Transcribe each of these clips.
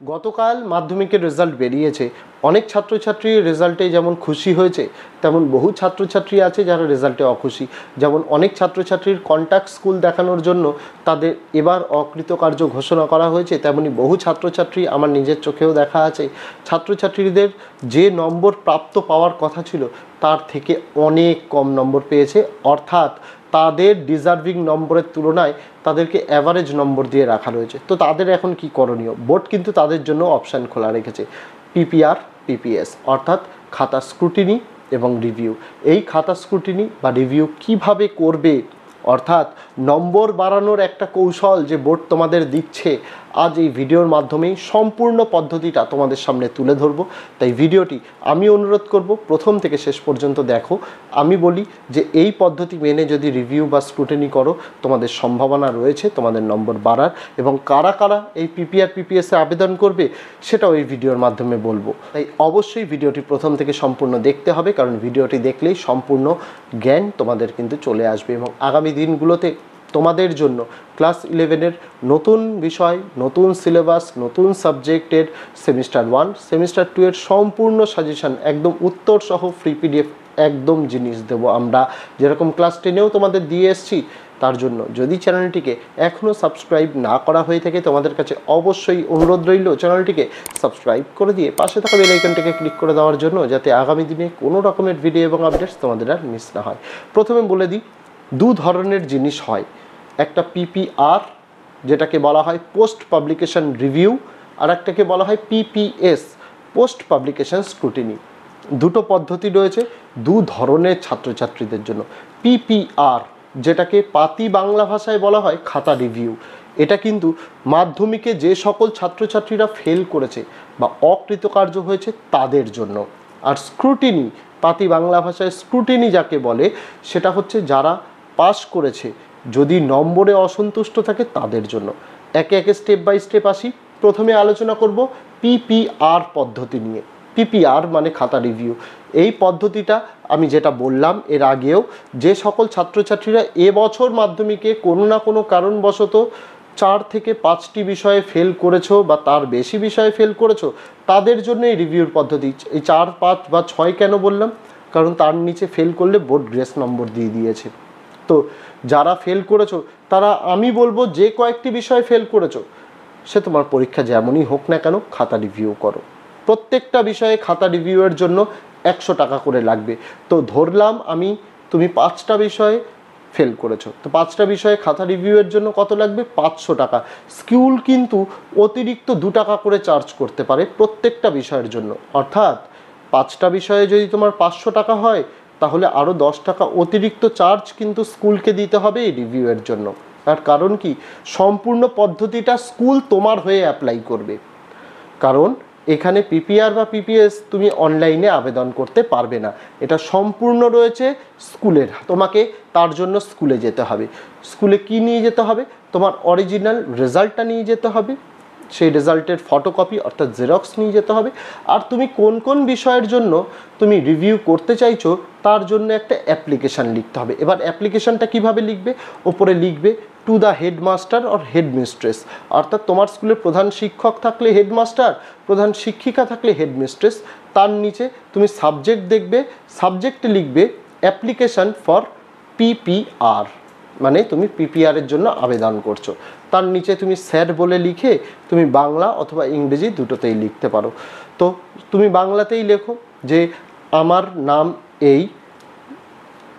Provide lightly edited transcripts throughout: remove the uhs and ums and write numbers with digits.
গতকাল মাধ্যমিকের রেজাল্ট বেরিয়েছে। অনেক ছাত্রছাত্রী রেজাল্টে যেমন খুশি হয়েছে, তেমন বহু ছাত্রছাত্রী আছে যারা রেজাল্টে অখুশি। যেমন অনেক ছাত্রছাত্রীর কন্ট্যাক্ট স্কুল দেখানোর জন্য তাদের এবার অকৃতকার্য ঘোষণা করা হয়েছে, তেমনি বহু ছাত্রছাত্রী আমার নিজের চোখেও দেখা আছে ছাত্রছাত্রীদের যে নম্বর প্রাপ্ত পাওয়ার কথা ছিল তার থেকে অনেক কম নম্বর পেয়েছে, অর্থাৎ তাদের ডিজার্ভিং নম্বরের তুলনায় তাদেরকে অ্যাভারেজ নম্বর দিয়ে রাখা রয়েছে। তো তাদের এখন কি করণীয়? বোর্ড কিন্তু তাদের জন্য অপশান খোলা রেখেছে, পিপিআর, পিপিএস, অর্থাৎ খাতা স্ক্রুটিনি এবং রিভিউ। এই খাতা স্ক্রুটিনি বা রিভিউ কিভাবে করবে, অর্থাৎ নম্বর বাড়ানোর একটা কৌশল যে বোর্ড তোমাদের দিচ্ছে, আজ এই ভিডিওর মাধ্যমেই সম্পূর্ণ পদ্ধতিটা তোমাদের সামনে তুলে ধরবো। তাই ভিডিওটি আমি অনুরোধ করব প্রথম থেকে শেষ পর্যন্ত দেখো। আমি বলি যে এই পদ্ধতি মেনে যদি রিভিউ বা স্ক্রুটিনি করো তোমাদের সম্ভাবনা রয়েছে তোমাদের নম্বর বাড়ার, এবং কারা কারা এই পিপিআর পিপিএসে আবেদন করবে সেটাও এই ভিডিওর মাধ্যমে বলবো। তাই অবশ্যই ভিডিওটি প্রথম থেকে সম্পূর্ণ দেখতে হবে, কারণ ভিডিওটি দেখলেই সম্পূর্ণ জ্ঞান তোমাদের কিন্তু চলে আসবে। এবং আগামী দিনগুলোতে তোমাদের জন্য ক্লাস 11-এর নতুন বিষয়, নতুন সিলেবাস, নতুন সাবজেক্টের সেমিস্টার 1, সেমিস্টার 2 এর সম্পূর্ণ সাজেশান একদম উত্তর সহ ফ্রি পিডিএফ একদম জিনিস দেবো আমরা, যেরকম ক্লাস 10-এও তোমাদের দিয়ে এসেছি। তার জন্য যদি চ্যানেলটিকে এখনও সাবস্ক্রাইব না করা হয়ে থাকে তোমাদের কাছে অবশ্যই অনুরোধ রইল চ্যানেলটিকে সাবস্ক্রাইব করে দিয়ে পাশে থাকা বেল আইকনটিকে ক্লিক করে দেওয়ার জন্য, যাতে আগামী দিনে কোনো রকমের ভিডিও এবং আপডেটস তোমাদের আর মিস না হয়। প্রথমে বলে দিই, দু ধরনের জিনিস হয়, একটা পিপিআর যেটাকে বলা হয় পোস্ট পাবলিকেশন রিভিউ, আর একটাকে বলা হয় পিপিএস পোস্ট পাবলিকেশন স্ক্রুটিনি। দুটো পদ্ধতি রয়েছে দু ধরনের ছাত্রছাত্রীদের জন্য। পিপিআর যেটাকে পাতি বাংলা ভাষায় বলা হয় খাতা রিভিউ, এটা কিন্তু মাধ্যমিকে যে সকল ছাত্রছাত্রীরা ফেল করেছে বা অকৃতকার্য হয়েছে তাদের জন্য। আর স্ক্রুটিনি, পাতি বাংলা ভাষায় স্ক্রুটিনি যাকে বলে, সেটা হচ্ছে যারা পাস করেছে, যদি নম্বরে অসন্তুষ্ট থাকে তাদের জন্য। একে একে স্টেপ বাই স্টেপ আসি। প্রথমে আলোচনা করব পিপিআর পদ্ধতি নিয়ে। পিপিআর মানে খাতা রিভিউ। এই পদ্ধতিটা আমি যেটা বললাম এর আগেও, যে সকল ছাত্রছাত্রীরা এবছর মাধ্যমিকে কোনো না কোনো কারণবশত 4 থেকে 5টি বিষয়ে ফেল করেছো বা তার বেশি বিষয়ে ফেল করেছো, তাদের জন্য এই রিভিউর পদ্ধতি। এই 4, 5 বা 6 কেন বললাম? কারণ তার নিচে ফেল করলে বোর্ড গ্রেস নম্বর দিয়ে দিয়েছে। তো যারা ফেল করেছো তারা, আমি বলবো যে কয়েকটি বিষয়ে ফেল করেছো, সে তোমার পরীক্ষা যেমনই হোক না কেন খাতা রিভিউ করো। প্রত্যেকটা বিষয়ে খাতা রিভিউয়ের জন্য 100 টাকা করে লাগবে। তো ধরলাম তুমি 5টা বিষয়ে ফেল করেছো, তো 5টা বিষয়ে খাতা রিভিউয়ের জন্য কত লাগবে? 500 টাকা। স্কুল কিন্তু অতিরিক্ত 2 টাকা করে চার্জ করতে পারে প্রত্যেকটা বিষয়ের জন্য, অর্থাৎ 5টা বিষয়ে যদি তোমার 500 টাকা হয়, তাহলে আরও 10 টাকা অতিরিক্ত চার্জ কিন্তু স্কুলকে দিতে হবে এই রিভিউয়ের জন্য। তার কারণ কি? সম্পূর্ণ পদ্ধতিটা স্কুল তোমার হয়ে অ্যাপ্লাই করবে, কারণ এখানে পিপিআর বা পিপিএস তুমি অনলাইনে আবেদন করতে পারবে না, এটা সম্পূর্ণ রয়েছে স্কুলের। তোমাকে তার জন্য স্কুলে যেতে হবে। স্কুলে কি নিয়ে যেতে হবে? তোমার অরিজিনাল রেজাল্টটা নিয়ে যেতে হবে, সেই রেজাল্টের ফটোকপি অর্থাৎ জেরক্স নিয়ে যেতে হবে, আর তুমি কোন কোন বিষয়ের জন্য তুমি রিভিউ করতে চাইছো তার জন্য একটা অ্যাপ্লিকেশান লিখতে হবে। এবার অ্যাপ্লিকেশানটা কিভাবে লিখবে? ওপরে লিখবে to the headmaster or headmistress, অর্থাৎ তোমার স্কুলের প্রধান শিক্ষক থাকলে হেডমাস্টার, প্রধান শিক্ষিকা থাকলে হেডমিস্ট্রেস। তার নিচে তুমি সাবজেক্ট দেখবে, সাবজেক্টে লিখবে অ্যাপ্লিকেশান ফর পিপিআর, মানে তুমি পিপিআরের জন্য আবেদন করছো। তার নিচে তুমি স্যার বলে লিখে তুমি বাংলা অথবা ইংরেজি দুটোতেই লিখতে পারো। তো তুমি বাংলাতেই লেখো যে আমার নাম এই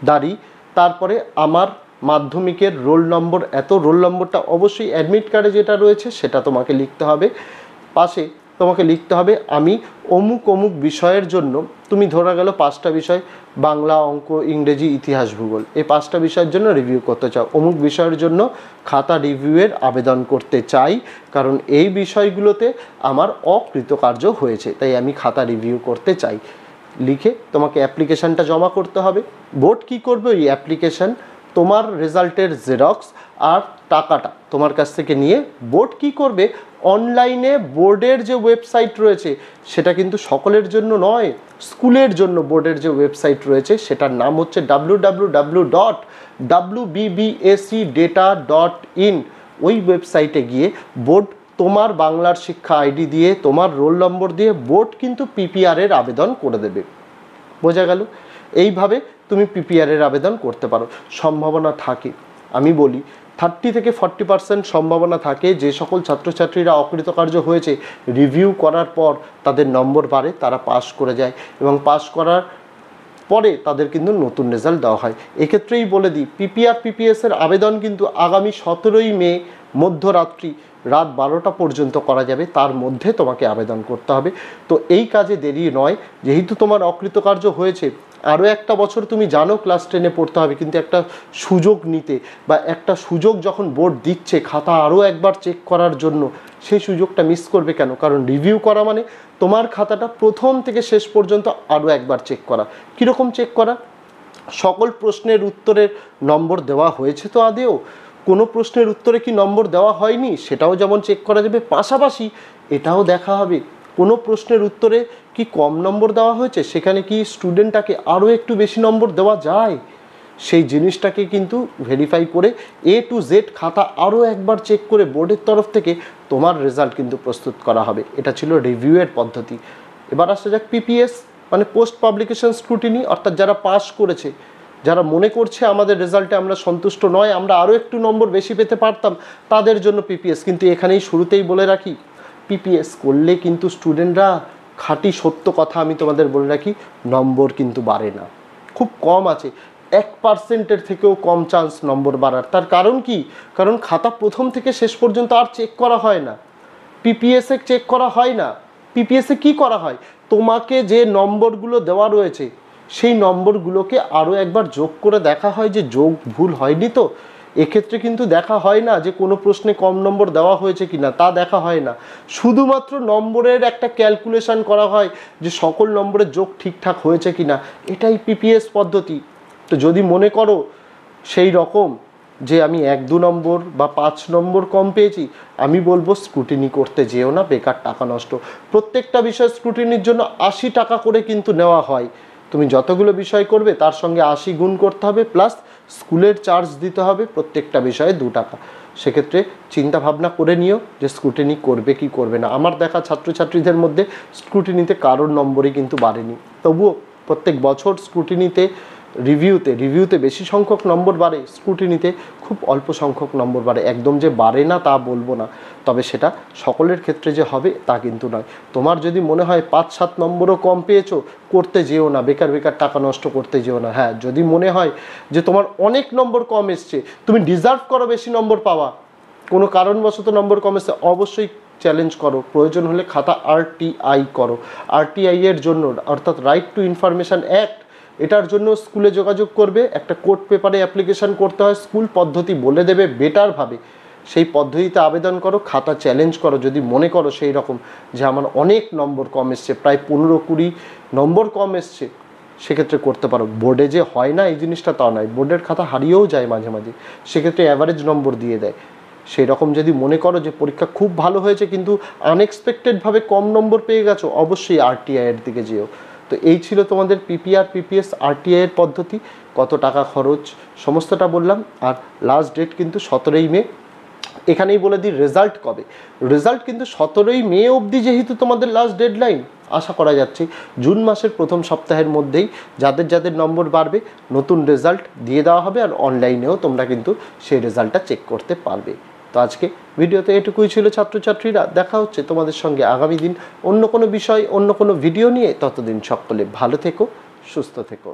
দাঁড়ি, তারপরে আমার মাধ্যমিকের রোল নম্বর এত, রোল নম্বরটা অবশ্যই অ্যাডমিট কার্ডে যেটা রয়েছে সেটা তোমাকে লিখতে হবে। পাশে তোমাকে লিখতে হবে আমি অমুক অমুক বিষয়ের জন্য, তুমি ধরা গেল 5টা বিষয়, বাংলা, অঙ্ক, ইংরেজি, ইতিহাস, ভূগোল, এই 5টা বিষয়ের জন্য রিভিউ করতে চাও। অমুক বিষয়ের জন্য খাতা রিভিউয়ের আবেদন করতে চাই, কারণ এই বিষয়গুলোতে আমার অকৃতকার্য হয়েছে, তাই আমি খাতা রিভিউ করতে চাই। লিখে তোমাকে অ্যাপ্লিকেশানটা জমা করতে হবে। বোর্ড কি করবে? ওই অ্যাপ্লিকেশান, তোমার রেজাল্টের জেরক্স আর টাকাটা তোমার কাছ থেকে নিয়ে বোর্ড কি করবে? অনলাইনে বোর্ডের যে ওয়েবসাইট রয়েছে, সেটা কিন্তু সকলের জন্য নয়, স্কুলের জন্য বোর্ডের যে ওয়েবসাইট রয়েছে সেটার নাম হচ্ছে www.wbbscdata.in। ওই ওয়েবসাইটে গিয়ে বোর্ড তোমার বাংলার শিক্ষা আইডি দিয়ে, তোমার রোল নম্বর দিয়ে বোর্ড কিন্তু পিপিআরের আবেদন করে দেবে। বোঝা গেল? এইভাবে তুমি পিপিআরের আবেদন করতে পারো। সম্ভাবনা থাকে, আমি বলি 30 থেকে 40% সম্ভাবনা থাকে যে সকল ছাত্রছাত্রীরা অকৃতকার্য হয়েছে রিভিউ করার পর তাদের নম্বর বাড়ে, তারা পাস করে যায় এবং পাস করার পরে তাদের কিন্তু নতুন রেজাল্ট দেওয়া হয়। এক্ষেত্রেই বলে দিই, পিপিআর পিপিএসের আবেদন কিন্তু আগামী 17ই মে মধ্যরাত্রি রাত 12টা পর্যন্ত করা যাবে, তার মধ্যে তোমাকে আবেদন করতে হবে। তো এই কাজে দেরি নয়, যেহেতু তোমার অকৃতকার্য হয়েছে, আরও একটা বছর তুমি জানো ক্লাস 10-এ পড়তে হবে, কিন্তু একটা সুযোগ নিতে বা একটা সুযোগ যখন বোর্ড দিচ্ছে খাতা আরও একবার চেক করার জন্য, সেই সুযোগটা মিস করবে কেন? কারণ রিভিউ করা মানে তোমার খাতাটা প্রথম থেকে শেষ পর্যন্ত আরও একবার চেক করা। কীরকম চেক করা? সকল প্রশ্নের উত্তরের নম্বর দেওয়া হয়েছে তো আদেও, কোনো প্রশ্নের উত্তরে কি নম্বর দেওয়া হয়নি সেটাও যেমন চেক করা যাবে, পাশাপাশি এটাও দেখা হবে কোনো প্রশ্নের উত্তরে কি কম নম্বর দেওয়া হয়েছে, সেখানে কি স্টুডেন্টটাকে আরও একটু বেশি নম্বর দেওয়া যায়, সেই জিনিসটাকে কিন্তু ভেরিফাই করে A to Z খাতা আরও একবার চেক করে বোর্ডের তরফ থেকে তোমার রেজাল্ট কিন্তু প্রস্তুত করা হবে। এটা ছিল রিভিউয়ের পদ্ধতি। এবার আসা যাক পিপিএস, মানে পোস্ট পাবলিকেশন স্ক্রুটিনি, অর্থাৎ যারা পাস করেছে, যারা মনে করছে আমাদের রেজাল্টে আমরা সন্তুষ্ট নয়, আমরা আরও একটু নম্বর বেশি পেতে পারতাম, তাদের জন্য পিপিএস। কিন্তু এখানেই শুরুতেই বলে রাখি, পিপিএস করলে কিন্তু স্টুডেন্টরা, খাঁটি সত্য কথা আমি তোমাদের বলে রাখি, নম্বর কিন্তু বাড়ে না, খুব কম আছে, 1%-এর থেকেও কম চান্স নম্বর বাড়ার। তার কারণ কি? কারণ খাতা প্রথম থেকে শেষ পর্যন্ত আর চেক করা হয় না, পিপিএসে চেক করা হয় না। পিপিএসে কি করা হয়? তোমাকে যে নম্বরগুলো দেওয়া রয়েছে সেই নম্বরগুলোকে আরও একবার যোগ করে দেখা হয় যে যোগ ভুল হয়নি তো। এক্ষেত্রে কিন্তু দেখা হয় না যে কোনো প্রশ্নে কম নম্বর দেওয়া হয়েছে কি না, তা দেখা হয় না। শুধুমাত্র নম্বরের একটা ক্যালকুলেশন করা হয় যে সকল নম্বরের যোগ ঠিকঠাক হয়েছে কি না, এটাই পিপিএস পদ্ধতি। তো যদি মনে করো সেই রকম যে আমি 1-2 নম্বর বা 5 নম্বর কম পেয়েছি, আমি বলবো স্ক্রুটিনি করতে যেও না, বেকার টাকা নষ্ট। প্রত্যেকটা বিষয় স্ক্রুটিনির জন্য 80 টাকা করে কিন্তু নেওয়া হয়। তুমি যতগুলো বিষয় করবে তার সঙ্গে 80 গুণ করতে হবে, প্লাস স্কুলের চার্জ দিতে হবে প্রত্যেকটা বিষয়ে 2 টাকা। সেক্ষেত্রে চিন্তা ভাবনা করে নিও যে স্ক্রুটিনি করবে কি করবে না। আমার দেখা ছাত্রছাত্রীদের মধ্যে স্ক্রুটিনিতে কারোর নম্বরই কিন্তু বাড়েনি, তবুও প্রত্যেক বছর স্ক্রুটিনিতে রিভিউতে বেশি সংখ্যক নম্বর বাড়ে, স্ক্রুটিনিতে খুব অল্প সংখ্যক নম্বর বাড়ে। একদম যে বাড়ে না তা বলবো না, তবে সেটা সকলের ক্ষেত্রে যে হবে তা কিন্তু নয়। তোমার যদি মনে হয় 5-7 নম্বরও কম পেয়েছো, করতে যেও না, বেকার টাকা নষ্ট করতে যেও না। হ্যাঁ, যদি মনে হয় যে তোমার অনেক নম্বর কম এসছে, তুমি ডিজার্ভ করো বেশি নম্বর পাওয়া, কোনো কারণবশত নম্বর কম এসছে, অবশ্যই চ্যালেঞ্জ করো, প্রয়োজন হলে খাতা RTI করো। RTI এর জন্য, অর্থাৎ রাইট টু ইনফরমেশন অ্যাক্ট, এটার জন্য স্কুলে যোগাযোগ করবে, একটা কোর্ট পেপারে অ্যাপ্লিকেশান করতে হয়, স্কুল পদ্ধতি বলে দেবে বেটারভাবে, সেই পদ্ধতিতে আবেদন করো, খাতা চ্যালেঞ্জ করো। যদি মনে করো সেই রকম যে আমার অনেক নম্বর কম এসছে, প্রায় 15-20 নম্বর কম এসছে, সেক্ষেত্রে করতে পারো। বোর্ডে যে হয় না এই জিনিসটা তা নয়, বোর্ডের খাতা হারিয়েও যায় মাঝে মাঝে, সেক্ষেত্রে অ্যাভারেজ নম্বর দিয়ে দেয়। সেই রকম যদি মনে করো যে পরীক্ষা খুব ভালো হয়েছে কিন্তু আনএক্সপেক্টেডভাবে কম নম্বর পেয়ে গেছো, অবশ্যই RTI এর দিকে যেও। তো এই ছিল তোমাদের পিপিআর পিপিএস RTI এর পদ্ধতি, কত টাকা খরচ সমস্তটা বললাম। আর লাস্ট ডেট কিন্তু 17ই মে। এখানেই বলে দিই রেজাল্ট কবে। রেজাল্ট কিন্তু 17ই মে অবধি যেহেতু তোমাদের লাস্ট ডেডলাইন, আশা করা যাচ্ছে জুন মাসের প্রথম সপ্তাহের মধ্যেই যাদের যাদের নম্বর বাড়বে নতুন রেজাল্ট দিয়ে দেওয়া হবে, আর অনলাইনেও তোমরা কিন্তু সেই রেজাল্টটা চেক করতে পারবে। তো আজকে ভিডিওতে এটুকুই ছিল ছাত্রছাত্রীরা। দেখা হচ্ছে তোমাদের সঙ্গে আগামী দিন অন্য কোনো বিষয়, অন্য কোনো ভিডিও নিয়ে। ততদিন সকলে ভালো থেকো, সুস্থ থেকো।